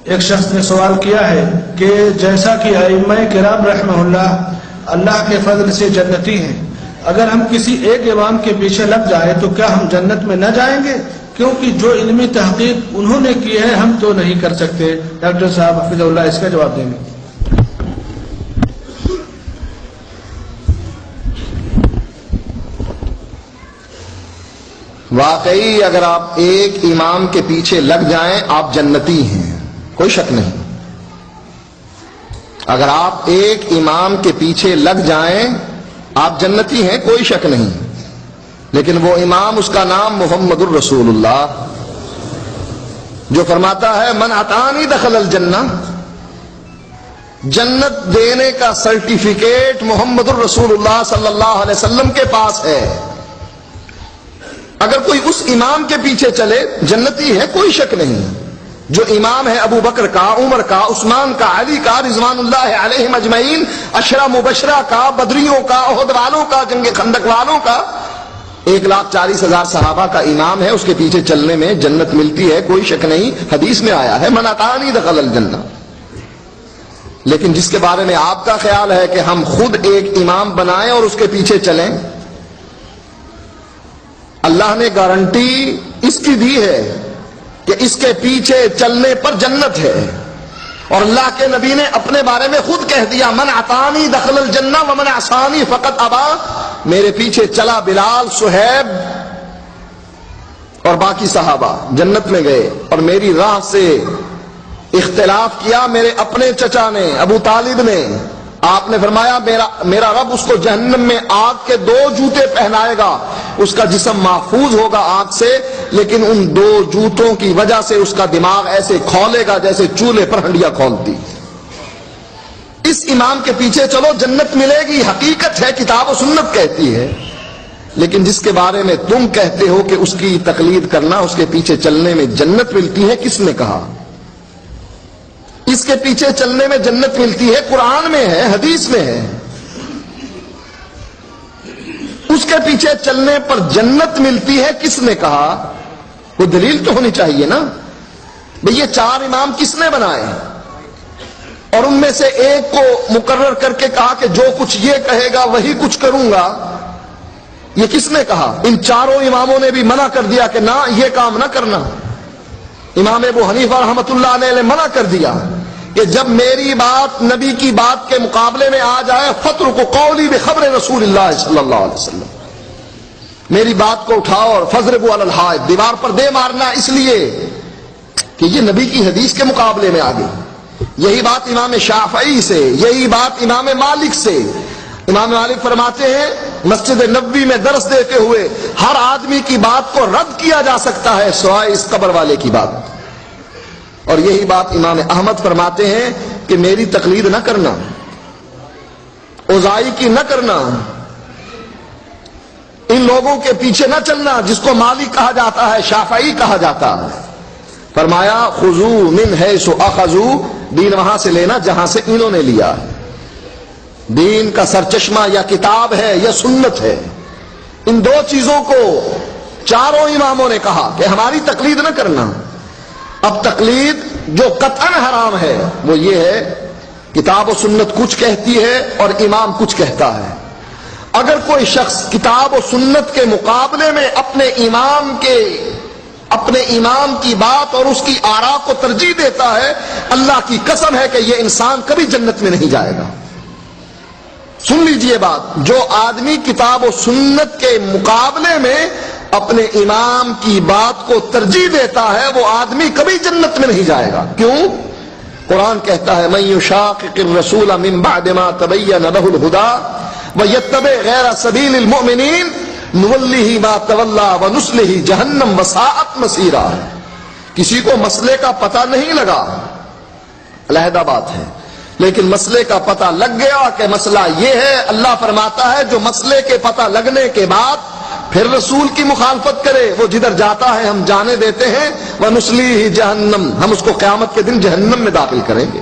ایک شخص نے سوال کیا ہے کہ جیسا کہ ائمہ کرام رحمہ اللہ کے فضل سے جنتی ہیں، اگر ہم کسی ایک امام کے پیچھے لگ جائیں تو کیا ہم جنت میں نہ جائیں گے؟ کیونکہ جو علمی تحقیق انہوں نے کی ہے ہم تو نہیں کر سکتے۔ ڈاکٹر صاحب حفظ اللہ اس کا جواب دیں گے۔ واقعی اگر آپ ایک امام کے پیچھے لگ جائیں آپ جنتی ہیں، کوئی شک نہیں۔ اگر آپ ایک امام کے پیچھے لگ جائیں آپ جنتی ہیں، کوئی شک نہیں۔ لیکن وہ امام، اس کا نام محمد الرسول اللہ، جو فرماتا ہے من اطاعنی دخل الجنہ، جنت دینے کا سرٹیفکیٹ محمد الرسول اللہ صلی اللہ علیہ وسلم کے پاس ہے۔ اگر کوئی اس امام کے پیچھے چلے جنتی ہے، کوئی شک نہیں۔ جو امام ہے ابو بکر کا، عمر کا، عثمان کا، علی کا رضوان اللہ علیہم اجمعین، عشرہ مبشرہ کا، بدریوں کا، احد والوں کا، جنگ خندق والوں کا، 1,40,000 صحابہ کا امام ہے، اس کے پیچھے چلنے میں جنت ملتی ہے، کوئی شک نہیں۔ حدیث میں آیا ہے من اطاعنی دخل الجنہ۔ لیکن جس کے بارے میں آپ کا خیال ہے کہ ہم خود ایک امام بنائیں اور اس کے پیچھے چلیں، اللہ نے گارنٹی اس کی دی ہے کہ اس کے پیچھے چلنے پر جنت ہے، اور اللہ کے نبی نے اپنے بارے میں خود کہہ دیا من اطاعنی دخل الجنہ ومن عصانی فقد ابا، میرے پیچھے چلا بلال، صہیب اور باقی صحابہ جنت میں گئے، اور میری راہ سے اختلاف کیا میرے اپنے چچا نے، ابو طالب نے، آپ نے فرمایا میرا رب اس کو جہنم میں آگ کے 2 جوتے پہنائے گا، اس کا جسم محفوظ ہوگا آگ سے، لیکن ان 2 جوتوں کی وجہ سے اس کا دماغ ایسے کھولے گا جیسے چولہے پر ہنڈیا کھولتی۔ اس امام کے پیچھے چلو جنت ملے گی، حقیقت ہے، کتاب و سنت کہتی ہے۔ لیکن جس کے بارے میں تم کہتے ہو کہ اس کی تقلید کرنا، اس کے پیچھے چلنے میں جنت ملتی ہے، کس نے کہا؟ اس کے پیچھے چلنے میں جنت ملتی ہے، قرآن میں ہے، حدیث میں ہے۔ اس کے پیچھے چلنے پر جنت ملتی ہے، کس نے کہا؟ وہ دلیل تو ہونی چاہیے نا۔ بھئی یہ 4 امام کس نے بنائے، اور ان میں سے ایک کو مقرر کر کے کہا کہ جو کچھ یہ کہے گا وہی کچھ کروں گا، یہ کس نے کہا؟ ان 4 اماموں نے بھی منع کر دیا کہ نہ یہ کام نہ کرنا۔ امام ابو حنیفہ رحمۃ اللہ علیہ نے منع کر دیا کہ جب میری بات نبی کی بات کے مقابلے میں آ جائے فَاتْرُكُوا قَوْلِي بِخَبْرِ رسول اللہ صلی اللہ علیہ وسلم، میری بات کو اٹھاؤ اور فَاضْرِبُوا عَلَى الْحَائِطِ، دیوار پر دے مارنا، اس لیے کہ یہ نبی کی حدیث کے مقابلے میں آ گئی۔ یہی بات امام شافعی سے، یہی بات امام مالک سے۔ امام مالک فرماتے ہیں مسجد نبوی میں درس دیتے ہوئے ہر آدمی کی بات کو رد کیا جا سکتا ہے سوائے اس قبر والے کی بات۔ اور یہی بات امام احمد فرماتے ہیں کہ میری تقلید نہ کرنا، اوزائی کی نہ کرنا، ان لوگوں کے پیچھے نہ چلنا جس کو مالک کہا جاتا ہے، شافعی کہا جاتا ہے۔ فرمایا خذوا من حیث اخذوا، دین وہاں سے لینا جہاں سے انہوں نے لیا ہے۔ دین کا سرچشمہ یا کتاب ہے یا سنت ہے، ان 2 چیزوں کو 4 اماموں نے کہا کہ ہماری تقلید نہ کرنا۔ اب تقلید جو قطعاً حرام ہے وہ یہ ہے کتاب و سنت کچھ کہتی ہے اور امام کچھ کہتا ہے۔ اگر کوئی شخص کتاب و سنت کے مقابلے میں اپنے امام کی بات اور اس کی آراء کو ترجیح دیتا ہے، اللہ کی قسم ہے کہ یہ انسان کبھی جنت میں نہیں جائے گا۔ سن لیجئے بات، جو آدمی کتاب و سنت کے مقابلے میں اپنے امام کی بات کو ترجیح دیتا ہے وہ آدمی کبھی جنت میں نہیں جائے گا۔ کیوں؟ قرآن کہتا ہے من یشاقق الرسول من بعد ما تبین له الهدى ویتبع غیر سبیل المؤمنین نولہ ما تولی ونصلہ جہنم وساءت مصیرا۔ کسی کو مسئلے کا پتہ نہیں لگا، علیحدہ بات ہے، لیکن مسئلے کا پتہ لگ گیا کہ مسئلہ یہ ہے، اللہ فرماتا ہے جو مسئلے کے پتہ لگنے کے بعد پھر رسول کی مخالفت کرے وہ جدھر جاتا ہے ہم جانے دیتے ہیں، وَنُصْلِيهِ جہنم، ہم اس کو قیامت کے دن جہنم میں داخل کریں گے۔